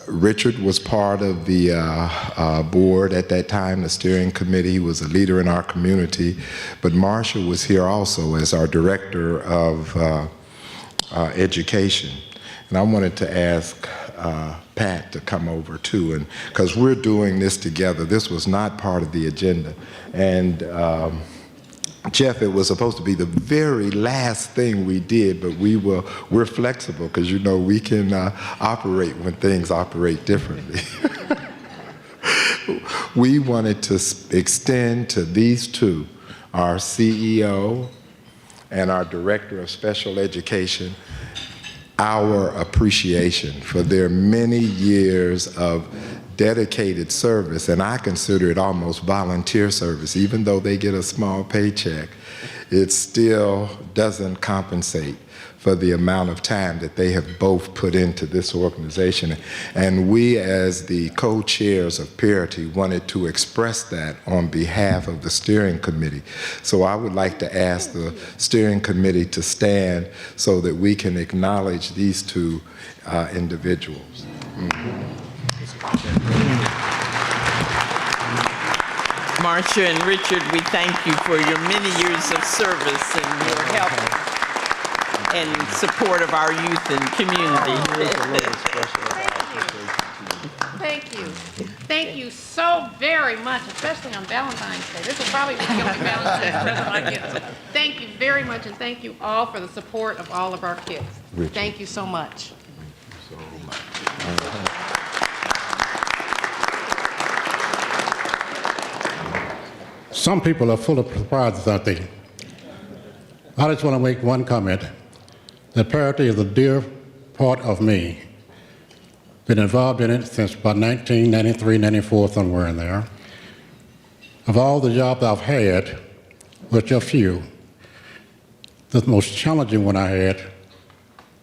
Richard was part of the board at that time, the steering committee. He was a leader in our community. But Marsha was here also as our director of education. And I wanted to ask Pat to come over too, and because we're doing this together. This was not part of the agenda. And Jeff, it was supposed to be the very last thing we did, but we're flexible because, you know, we can operate when things operate differently. We wanted to extend to these two, our CEO and our Director of Special Education, our appreciation for their many years of dedicated service, and I consider it almost volunteer service. Even though they get a small paycheck, it still doesn't compensate for the amount of time that they have both put into this organization. And we, as the co-chairs of Parity, wanted to express that on behalf of the steering committee. So I would like to ask the steering committee to stand so that we can acknowledge these two individuals. Marsha and Richard, we thank you for your many years of service and your help and support of our youth and community. Thank you. Thank you so very much, especially on Valentine's Day. This will probably be the only Valentine's Day present I get. So thank you very much, and thank you all for the support of all of our kids. Richard. Thank you so much. Thank you so much. Some people are full of surprises, I think. I just want to make one comment. That Parity is a dear part of me. Been involved in it since about 1993, 94, somewhere in there. Of all the jobs I've had, which are few, the most challenging one I had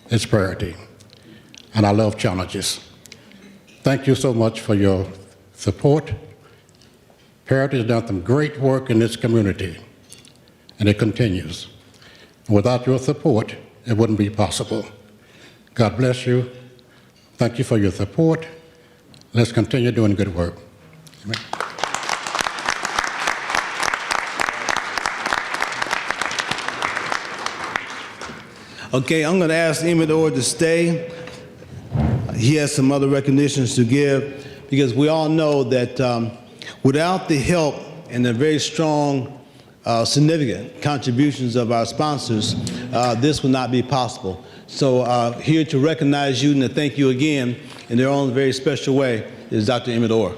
is Parity. And I love challenges. Thank you so much for your support. Parity has done some great work in this community, and it continues. Without your support, it wouldn't be possible. God bless you. Thank you for your support. Let's continue doing good work. Amen. Okay, I'm going to ask Emmett Orr to stay. He has some other recognitions to give, because we all know that without the help and the very strong, significant contributions of our sponsors, this would not be possible. So here to recognize you and to thank you again in their own very special way is Dr. Emmett Orr.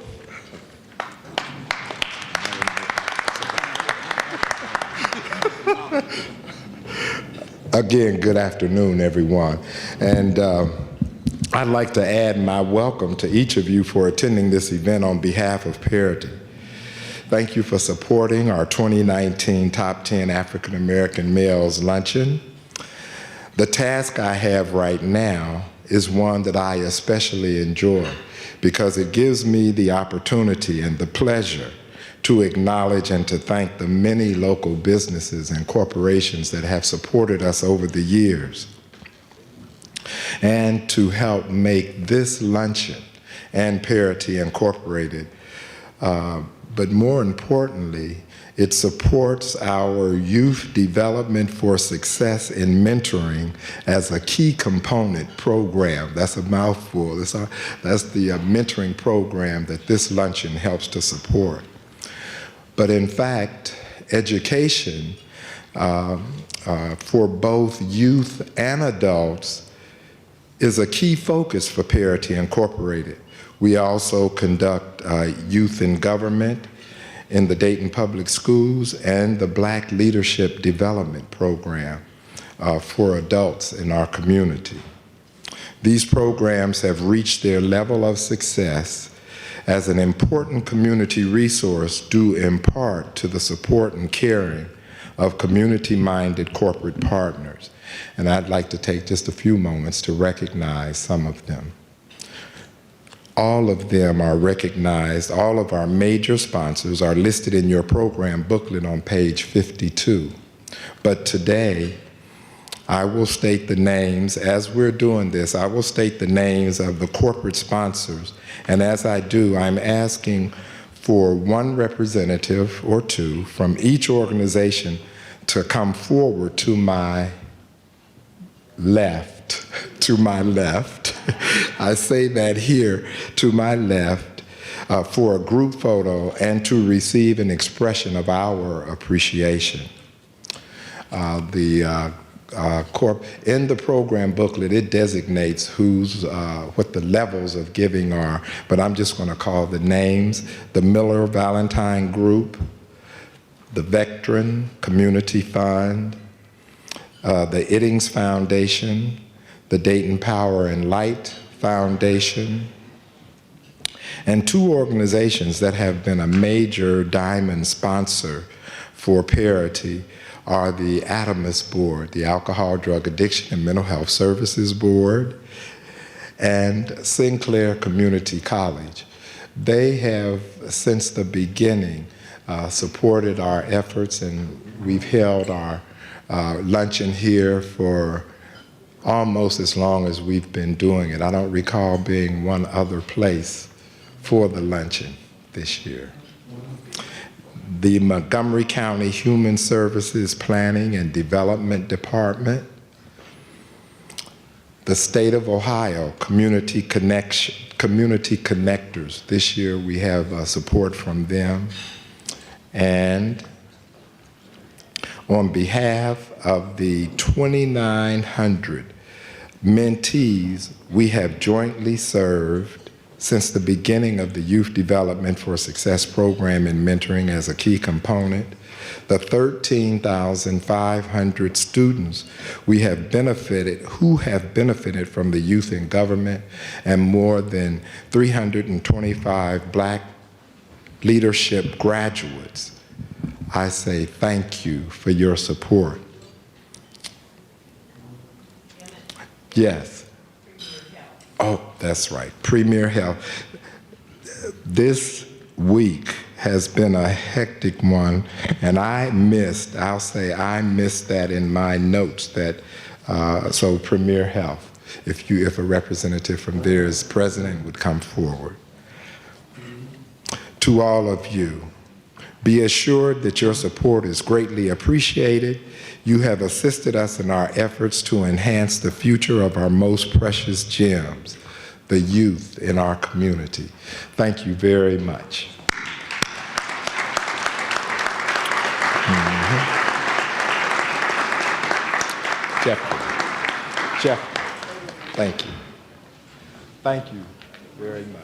Again, good afternoon, everyone. And I'd like to add my welcome to each of you for attending this event on behalf of Parity. Thank you for supporting our 2019 Top 10 African American Males Luncheon. The task I have right now is one that I especially enjoy because it gives me the opportunity and the pleasure to acknowledge and to thank the many local businesses and corporations that have supported us over the years, and to help make this luncheon and Parity Incorporated, but more importantly, it supports our youth development for success in mentoring as a key component program. That's a mouthful. That's the mentoring program that this luncheon helps to support. But in fact, education for both youth and adults is a key focus for Parity Incorporated. We also conduct youth in government in the Dayton Public Schools and the Black Leadership Development Program for adults in our community. These programs have reached their level of success as an important community resource due in part to the support and caring of community-minded corporate partners. And I'd like to take just a few moments to recognize some of them. All of them are recognized. All of our major sponsors are listed in your program booklet on page 52. But today, I will state the names, as we're doing this, I will state the names of the corporate sponsors. And as I do, I'm asking for one representative or two from each organization to come forward to my left, I say that here, to my left, for a group photo and to receive an expression of our appreciation. In the program booklet, it designates what the levels of giving are, but I'm just going to call the names: the Miller Valentine Group, the Vectran Community Fund, the Iddings Foundation, the Dayton Power and Light Foundation, and two organizations that have been a major diamond sponsor for Parity are the Adamus Board, the Alcohol, Drug Addiction, and Mental Health Services Board, and Sinclair Community College. They have, since the beginning, supported our efforts, and we've held our luncheon here for almost as long as we've been doing it. I don't recall being one other place for the luncheon this year. The Montgomery County Human Services Planning and Development Department, the State of Ohio Community Connectors. This year we have support from them. And on behalf of the 2,900 mentees we have jointly served since the beginning of the Youth Development for Success program in mentoring as a key component, the 13,500 students who have benefited from the Youth in Government, and more than 325 Black leadership graduates, I say thank you for your support. Yes. Oh, that's right, Premier Health. This week has been a hectic one, and I missed that in my notes, that, so Premier Health, if a representative from there is president, would come forward. To all of you, Be assured that your support is greatly appreciated. You have assisted us in our efforts to enhance the future of our most precious gems, the youth in our community. Thank you very much. Jeff, thank you. Thank you very much.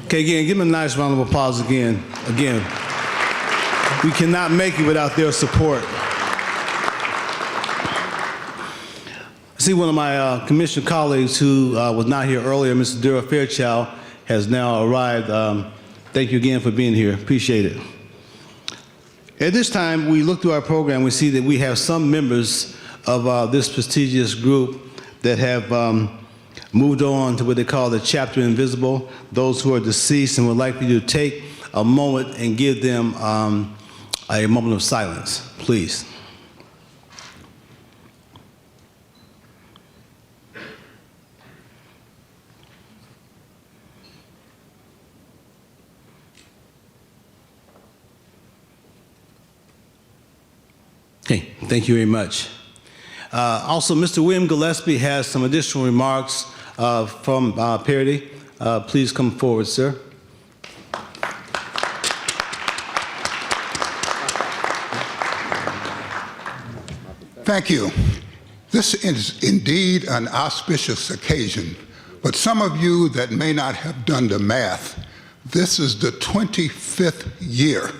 Okay, again, give them a nice round of applause again. Again, we cannot make it without their support. I see one of my commissioner colleagues who was not here earlier, Mr. Dura Fairchild, has now arrived. Thank you again for being here. Appreciate it. At this time, we look through our program, we see that we have some members of this prestigious group that have moved on to what they call the chapter invisible, those who are deceased, and would like you to take a moment and give them a moment of silence, please. Okay, thank you very much. Also, Mr. William Gillespie has some additional remarks from Parity. Please come forward, sir. Thank you. This is indeed an auspicious occasion, but some of you that may not have done the math, this is the 25th year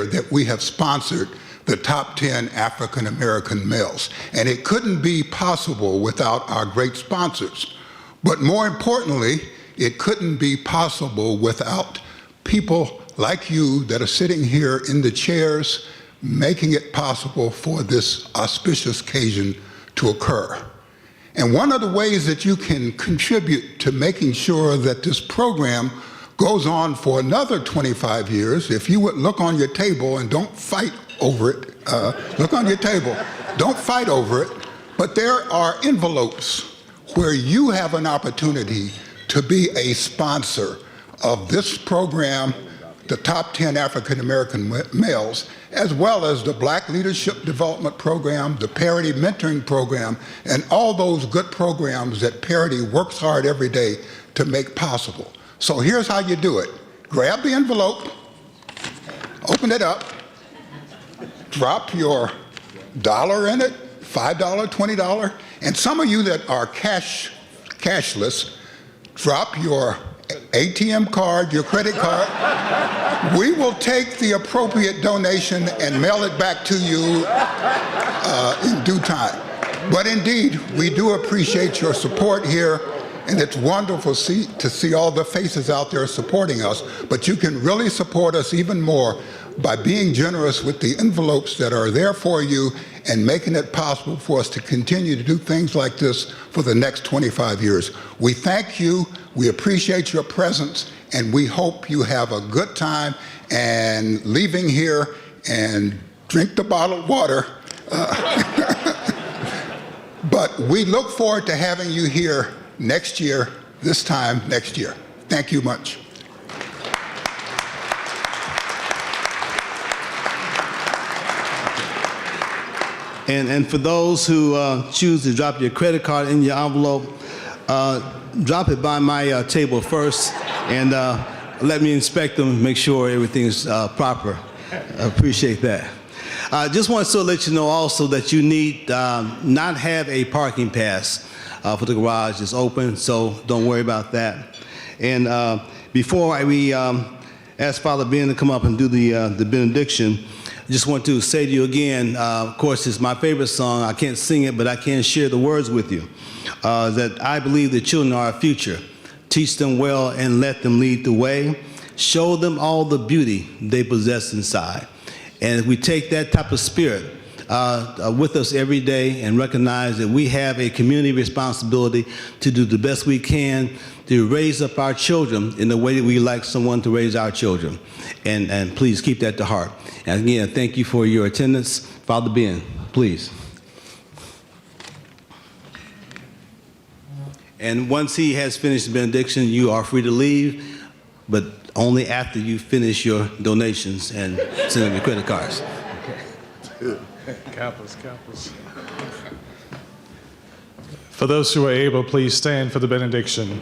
that we have sponsored the top 10 African American males. And it couldn't be possible without our great sponsors. But more importantly, it couldn't be possible without people like you that are sitting here in the chairs, making it possible for this auspicious occasion to occur. And one of the ways that you can contribute to making sure that this program goes on for another 25 years, if you would look on your table and don't fight over it, look on your table, don't fight over it, but there are envelopes where you have an opportunity to be a sponsor of this program, the top 10 African American males, as well as the Black Leadership Development Program, the Parity Mentoring Program, and all those good programs that Parity works hard every day to make possible. So here's how you do it. Grab the envelope, open it up, drop your dollar in it, $5, $20, and some of you that are cashless, drop your ATM card, your credit card. We will take the appropriate donation and mail it back to you in due time. But indeed, we do appreciate your support here, and it's wonderful to see all the faces out there supporting us. But you can really support us even more by being generous with the envelopes that are there for you and making it possible for us to continue to do things like this for the next 25 years. We thank you, we appreciate your presence, and we hope you have a good time and leaving here and drink the bottled water. But we look forward to having you here next year, this time next year. Thank you much. And for those who choose to drop your credit card in your envelope, drop it by my table first, and let me inspect them, make sure everything is proper. I appreciate that. I just want to let you know also that you need not have a parking pass for the garage. It's open, so don't worry about that. And before we ask Father Ben to come up and do the benediction, I just want to say to you again, of course, it's my favorite song. I can't sing it, but I can share the words with you. That I believe the children are our future. Teach them well and let them lead the way. Show them all the beauty they possess inside. And if we take that type of spirit with us every day and recognize that we have a community responsibility to do the best we can to raise up our children in the way that we like someone to raise our children. And please keep that to heart. And again, thank you for your attendance. Father Ben, please. And once he has finished the benediction, you are free to leave, but only after you finish your donations and send them your credit cards. Campus. For those who are able, please stand for the benediction.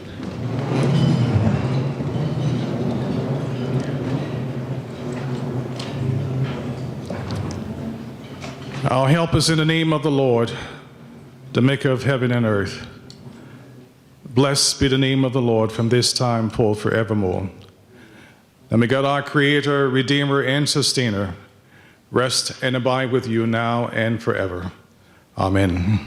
Our help is in the name of the Lord, the maker of heaven and earth. Blessed be the name of the Lord from this time forth forevermore. And may God, our Creator, Redeemer, and Sustainer, rest and abide with you now and forever. Amen.